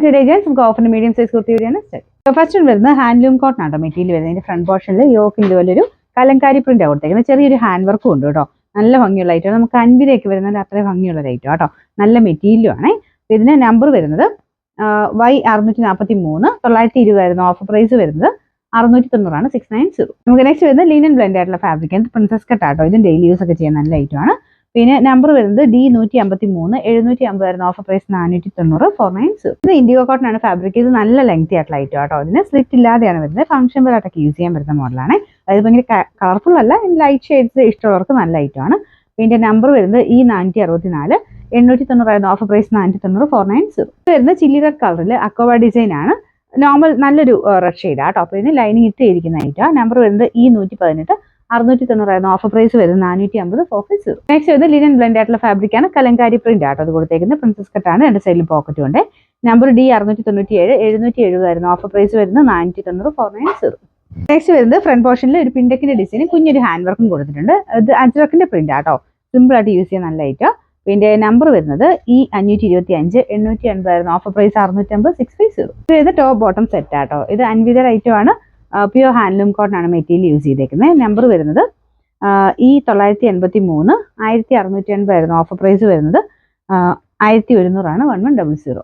Today guys, നമുക്ക് ഓഫറിന്റെ medium size kurti വരെയാണ് start. First വരുന്നത് ഹാൻഡ്ലൂം കോട്ടൺ ആട്ടോ മെറ്റീരിയൽ വരുന്നത്. ഇതിന്റെ ഫ്രണ്ട് പോർഷനിൽ യോക്കിൽ ഇതുപോലൊരു കലങ്കാരി പ്രിന്റ് കൊടുത്തേക്കുന്നത്. ചെറിയൊരു ഹാൻഡ് വർക്കും ഉണ്ട് കേട്ടോ. നല്ല ഭംഗിയുള്ള ഐറ്റം. നമുക്ക് 50 വരുന്നത് അത്രയും ഭംഗിയുള്ള ഐറ്റം കേട്ടോ. നല്ല മെറ്റീരിയലും ആണ്. ഇതിന്റെ നമ്പർ വരുന്നത് Y643 920 ആയിരുന്നു ഓഫർ പ്രൈസ് വരുന്നത്. 690 ആണ് 690. നമുക്ക് നെക്സ്റ്റ് വരുന്നത് ലിനൻ ബ്ലെൻഡ് ആയിട്ടുള്ള ഫാബ്രിക്. പ്രിൻസസ് കട്ട് ആട്ടോ. ഇതും ഡെയിലി യൂസ് ഒക്കെ ചെയ്യാൻ നല്ല ഐറ്റം ആണ്. പിന്നെ നമ്പർ വരുന്നത് D153 750 ആയിരുന്നു ഓഫർ പ്രൈസ് 490 490. ഇത് ഇൻഡിഗോ കോട്ടൺ ആണ് ഫാബ്രിക്. ഇത് നല്ല ലെങ്തി ആയിട്ടുള്ള ഐറ്റം കേട്ടോ. ഇതിന് സ്ലിറ്റ് ഇല്ലാതെയാണ് വരുന്നത്. ഫംഗ്ഷൻ വെയറായിട്ടൊക്കെ യൂസ് ചെയ്യാൻ പറ്റുന്ന മോഡലാണ്. അതായത് ഭയങ്കര കളർഫുൾ അല്ല, ലൈറ്റ് ഷെയ്ഡ്സ് ഇഷ്ടമുള്ളവർക്ക് നല്ല ഐറ്റം ആണ്. പിന്നെ നമ്പർ വരുന്നത് E464 890 ആയിരുന്നു ഓഫർ പ്രൈസ് 490 490. ഇത് വരുന്നത് ചില്ലി റെഡ് കളറിൽ അക്വ ഡിസൈൻ ആണ്. നോർമൽ നല്ലൊരു റെഡ് ഷെയ്ഡ് ആ ടോപ്പ്. ഇതിന് ലൈനിങ് ഇട്ട് ഇരിക്കുന്ന ഐറ്റം. നമ്പർ വരുന്നത് E118 690 ആയിരുന്നു ഓഫർ പ്രൈസ് വരുന്നത് 450 450. നെക്സ്റ്റ് വരുന്നത് ലിനൻ ബ്ലെൻഡ് ആയിട്ടുള്ള ഫാബ്രിക് ആണ്. കലങ്കാരി പ്രിന്റ് ആട്ടോ അത് കൊടുത്തേക്കുന്നത്. പ്രിൻസസ് കട്ട് ആണ്. രണ്ട് സൈഡിലും പോക്കറ്റും ഉണ്ട്. നമ്പർ D697 770 ആയിരുന്നു ഓഫർ പ്രൈസ് വരുന്നത് 490 490. നെക്സ്റ്റ് വരുന്നത് ഫ്രണ്ട് പോർഷനിൽ ഒരു പിൻഡക്കിന്റെ ഡിസൈൻ കുഞ്ഞൊരു ഹാൻഡ് വർക്കും കൊടുത്തിട്ടുണ്ട്. ഇത് അജ്രക്കിന്റെ പ്രിന്റ് ആട്ടോ. സിമ്പിൾ ആയിട്ട് യൂസ് ചെയ്യാൻ നല്ല ഐറ്റം. പിന്നെ നമ്പർ വരുന്നത് E525 880 ആയിരുന്നു ഓഫർ പ്രൈസ് 650 650. ഇത് ടോപ്പ് ബോട്ടം സെറ്റ് ആട്ടോ. ഇത് അൻവിതയുടെ ഐറ്റം ആണ്. പ്യൂർ ഹാൻഡ്ലൂം കോട്ടൺ ആണ് മെറ്റീരിയൽ യൂസ് ചെയ്തേക്കുന്നത്. നമ്പർ വരുന്നത് E983 1680 ആയിരുന്നു ഓഫർ പ്രൈസ് വരുന്നത് 1100 ആണ് 1100.